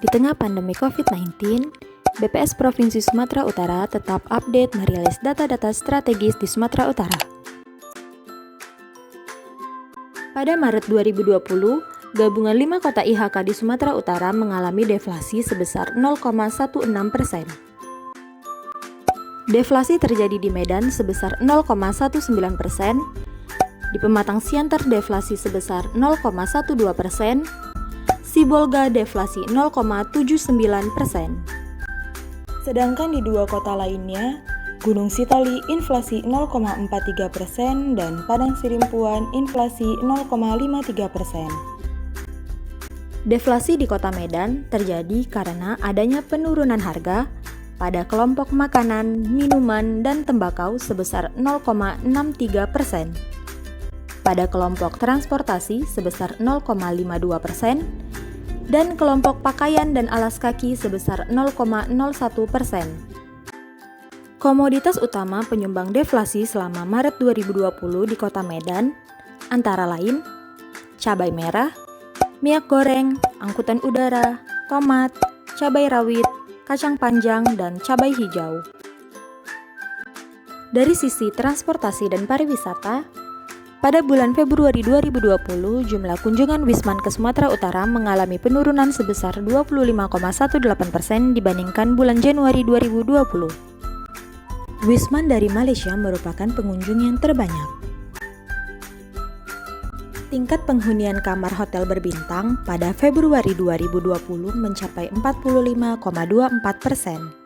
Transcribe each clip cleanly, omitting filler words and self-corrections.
Di tengah pandemi COVID-19, BPS Provinsi Sumatera Utara tetap update merilis data-data strategis di Sumatera Utara. Pada Maret 2020, gabungan 5 kota IHK di Sumatera Utara mengalami deflasi sebesar 0,16%. Deflasi terjadi di Medan sebesar 0,19%, di Pematang Siantar deflasi sebesar 0,12%, Sibolga deflasi 0,79%. Sedangkan di 2 kota lainnya, Gunung Sitoli inflasi 0,43% dan Padang Sirimpuan inflasi 0,53%. Deflasi di Kota Medan terjadi karena adanya penurunan harga pada kelompok makanan, minuman, dan tembakau sebesar 0,63%, pada kelompok transportasi sebesar 0,52%, dan kelompok pakaian dan alas kaki sebesar 0,01%. Komoditas utama penyumbang deflasi selama Maret 2020 di Kota Medan antara lain cabai merah, minyak goreng, angkutan udara, tomat, cabai rawit, kacang panjang, dan cabai hijau. Dari sisi transportasi dan pariwisata, pada bulan Februari 2020, jumlah kunjungan Wisman ke Sumatera Utara mengalami penurunan sebesar 25,18% dibandingkan bulan Januari 2020. Wisman dari Malaysia merupakan pengunjung yang terbanyak. Tingkat penghunian kamar hotel berbintang pada Februari 2020 mencapai 45,24%.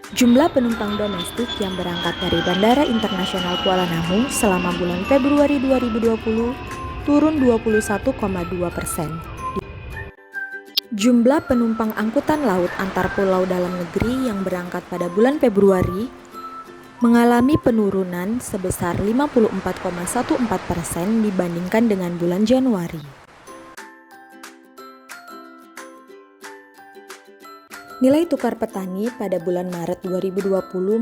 Jumlah penumpang domestik yang berangkat dari Bandara Internasional Kuala Namu selama bulan Februari 2020 turun 21,2%. Jumlah penumpang angkutan laut antar pulau dalam negeri yang berangkat pada bulan Februari mengalami penurunan sebesar 54,14% dibandingkan dengan bulan Januari. Nilai tukar petani pada bulan Maret 2020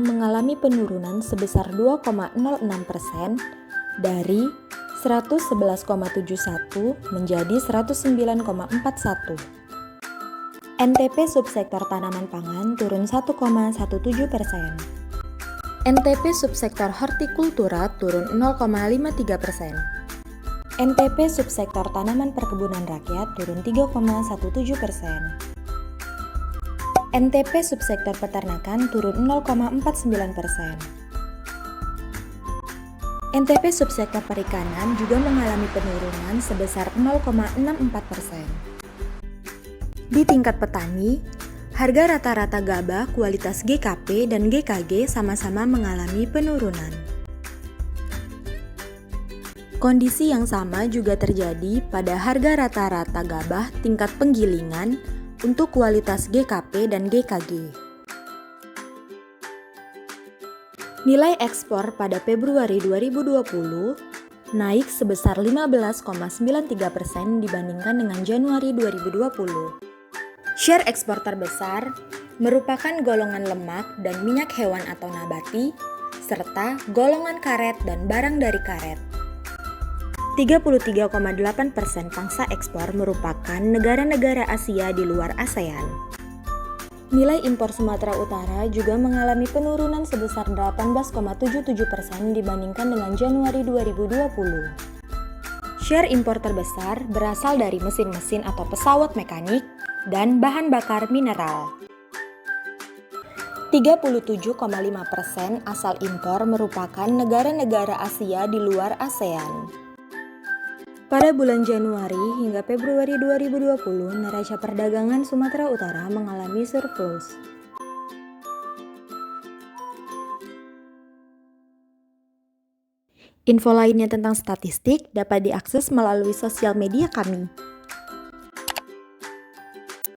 mengalami penurunan sebesar 2,06% dari 111,71 menjadi 109,41. NTP subsektor tanaman pangan turun 1,17%. NTP subsektor hortikultura turun 0,53%. NTP subsektor tanaman perkebunan rakyat turun 3,17%. NTP subsektor peternakan turun 0,49%. NTP subsektor perikanan juga mengalami penurunan sebesar 0,64%. Di tingkat petani, harga rata-rata gabah kualitas GKP dan GKG sama-sama mengalami penurunan. Kondisi yang sama juga terjadi pada harga rata-rata gabah tingkat penggilingan untuk kualitas GKP dan GKG. Nilai ekspor pada Februari 2020 naik sebesar 15,93% dibandingkan dengan Januari 2020. Share ekspor terbesar merupakan golongan lemak dan minyak hewan atau nabati, serta golongan karet dan barang dari karet. 33,8% pangsa ekspor merupakan negara-negara Asia di luar ASEAN. Nilai impor Sumatera Utara juga mengalami penurunan sebesar 18,77% dibandingkan dengan Januari 2020. Share impor terbesar berasal dari mesin-mesin atau pesawat mekanik dan bahan bakar mineral. 37,5% asal impor merupakan negara-negara Asia di luar ASEAN. Pada bulan Januari hingga Februari 2020, neraca perdagangan Sumatera Utara mengalami surplus. Info lainnya tentang statistik dapat diakses melalui sosial media kami.